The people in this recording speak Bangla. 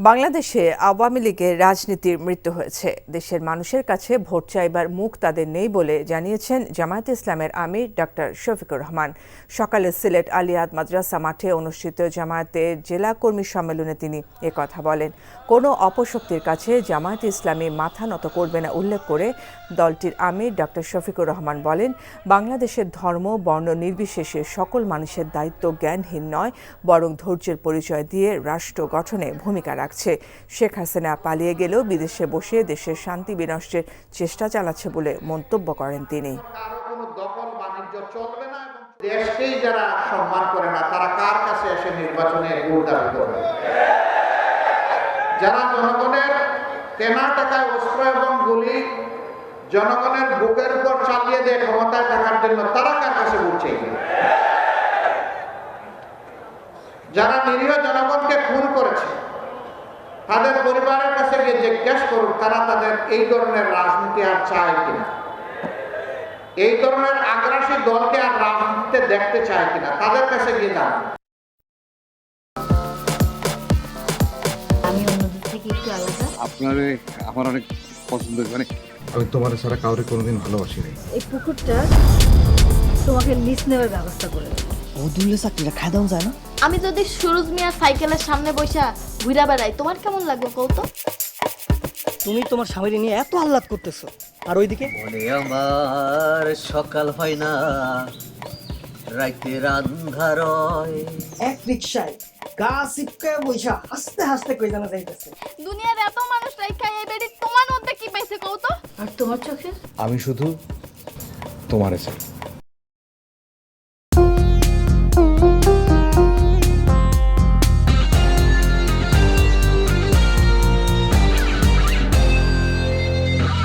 বাংলাদেশে আওয়ামী লীগের রাজনীতির মৃত্যু হয়েছে। দেশের মানুষের কাছে ভোট চাইবার মুখ তাদের নেই বলে জানিয়েছেন জামায়াতে ইসলামের আমির ডক্টর শফিকুর রহমান। সকালে সিলেট আলিয়াদ মাদ্রাসা মাঠে অনুষ্ঠিত জামায়াতের জেলা কর্মী সম্মেলনে তিনি একথা বলেন। কোনো অপশক্তির কাছে জামায়াতে ইসলামী মাথা নত করবে না উল্লেখ করে দলটির আমির ডক্টর শফিকুর রহমান বলেন, বাংলাদেশের ধর্ম বর্ণ নির্বিশেষে সকল মানুষের দায়িত্ব জ্ঞানহীন নয়, বরং ধৈর্যের পরিচয় দিয়ে রাষ্ট্র গঠনে ভূমিকা রাখছে। শেখ হাসিনা পালিয়ে গেলেও বিদেশে বসে দেশের শান্তি বিনষ্টের চেষ্টা চালাচ্ছে বলে মন্তব্য করেন তিনি। দেশকেই যারা সম্মান করে না তারা কার কাছে এসে নির্বাচনে ভোট দাবি করবে? যারা জনগণের কেনা টাকায় অস্ত্র এবং গুলি জনগণের বুকের উপর চালিয়ে দিয়ে ক্ষমতায় থাকার জন্য তারা কার কাছে ভোট চাইবে? যারা নিরীহ জনগণকে খুন করেছে তাদের পরিবারের কাছে গিয়ে জিজ্ঞেস করুন তারা তাদের এই ধরনের রাজনীতি আর চায় কিনা, এই ধরনের আগ্রাসী দলকে আর রাজনীতিতে দেখতে চায় কিনা, তাদের কাছে গিয়ে জানুন। আমি অন্যদের থেকে একটু আলাদা। আমার অনেক পছন্দ, মানে আমি তোমার ছাড়া কাউরে কোনোদিন ভালোবাসি নাই। এই পুকুরটা তোমাকে লিজ নেওয়ার ব্যবস্থা করে দেবো। বদুল্লে চাকরিটা খাই দাও যায় না? আমি যদি সুরজ মিয়ার সাইকেলের সামনে বসা ঘুরা বেড়াই তোমার কেমন লাগবে কৌতো? তুমি তোমার স্বামীর নিয়ে এত আহ্লাদ করতেছো, আর ওইদিকে বলে আমার সকাল হয় না, রাইতের আন্ধার হয়। এক রিকশায় গা সিপকে বইসা হাসতে হাসতে কই জানা যাইতেছে। দুনিয়ার এত মানুষ রাইখা এই বেড়ি তোমার মধ্যে কি পাইছে কৌতো? আর তোমার চোখে আমি শুধু তোমার চাই।